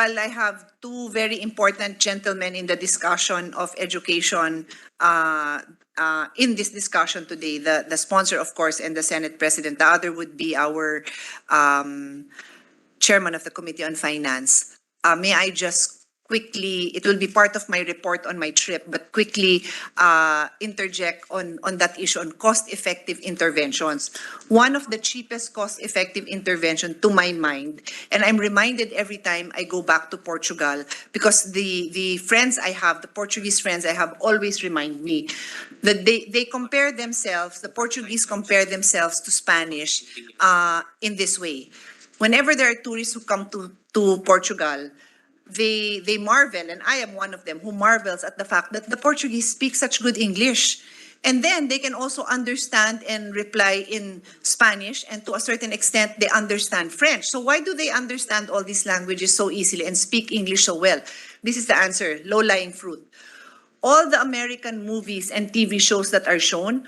while I have two very important gentlemen in the discussion of education, in this discussion today, the sponsor, of course, and the Senate President, the other would be our chairman of the Committee on Finance. May I just quickly, it will be part of my report on my trip, but quickly interject on that issue on cost-effective interventions. One of the cheapest cost-effective intervention to my mind, and I'm reminded every time I go back to Portugal, because the friends I have, the Portuguese friends I have, always remind me that they compare themselves, the Portuguese compare themselves to Spanish in this way. Whenever there are tourists who come to Portugal, they marvel, and I am one of them who marvels at the fact that the Portuguese speak such good English. And then they can also understand and reply in Spanish, and to a certain extent, they understand French. So why do they understand all these languages so easily and speak English so well? This is the answer: low-lying fruit. All the American movies and TV shows that are shown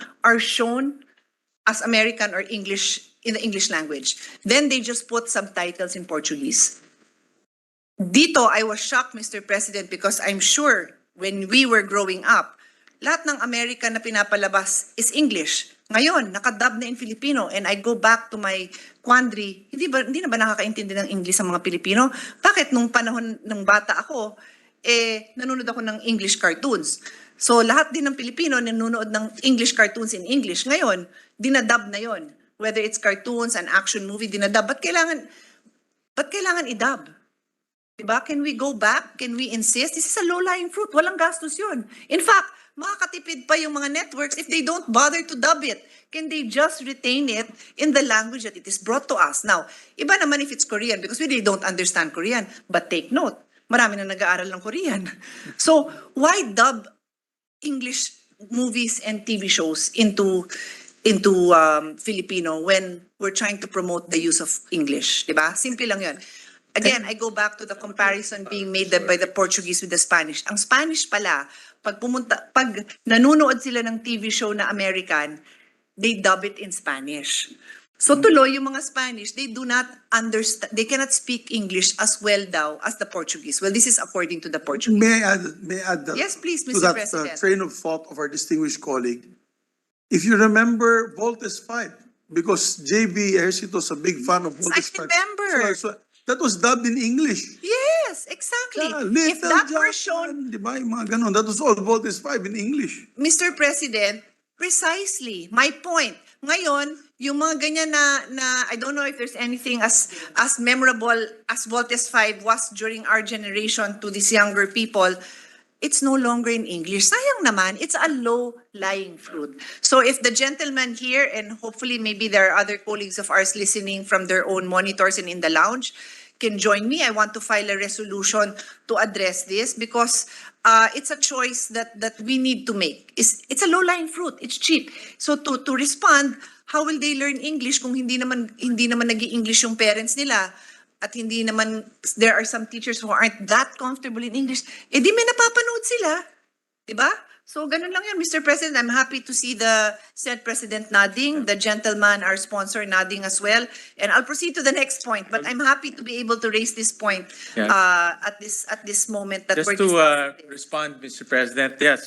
as American or English, in the English language. Then they just put subtitles in Portuguese. Dito, I was shocked, Mr. President, because I'm sure when we were growing up, lahat ng American na pinapalabas is English. Ngayon, nakadub na in Filipino, and I go back to my quandary, hindi na ba nakakaintindi ng English ang mga Pilipino? Bakit nung panahon ng bata ako, nanonood ako ng English cartoons? So lahat din ng Pilipino nanonood ng English cartoons in English. Ngayon, dinadub na yon. Whether it's cartoons, an action movie, dinadub. Ba't kailangan idub? Diba? Can we go back? Can we insist? This is a low-lying fruit. Walang gastos yun. In fact, makakatipid pa yung mga networks if they don't bother to dub it. Can they just retain it in the language that it is brought to us? Now, iba naman if it's Korean because we really don't understand Korean. But take note, marami na nag-aaral ng Korean. So, why dub English movies and TV shows into Filipino when we're trying to promote the use of English? Diba? Simple lang yun. Again, I go back to the comparison being made by the Portuguese with the Spanish. Ang Spanish pala, pag nanonood sila ng TV show na American, they dub it in Spanish. So tuloy yung mga Spanish, they do not understand, they cannot speak English as well daw as the Portuguese. Well, this is according to the Portuguese. May I add that, yes, please, to Mr. that President. train of thought of our distinguished colleague. If you remember Voltes 5, because JB Ejercito's a big fan of Voltes 5. I remember. So that was dubbed in English. Yes, exactly. Yeah, if that were shown, diba, yung mga ganon, that was all Voltes 5 in English. Mr. President, precisely my point. Ngayon, yung mga ganyan na I don't know if there's anything as memorable as Voltes 5 was during our generation to these younger people, it's no longer in English. Sayang naman, it's a low-lying fruit. So if the gentleman here, and hopefully maybe there are other colleagues of ours listening from their own monitors and in the lounge, can join me. I want to file a resolution to address this because it's a choice that we need to make. It's a low-lying fruit. It's cheap. So to respond, how will they learn English kung hindi naman nag-i-English yung parents nila? At hindi naman, there are some teachers who aren't that comfortable in English, di may napapanood sila. Diba? So, ganun lang yun, Mr. President. I'm happy to see the Senate President nodding, the gentleman, our sponsor, nodding as well. And I'll proceed to the next point, but I'm happy to be able to raise this point at this moment that just we're to discussing. respond, Mr. President, yes,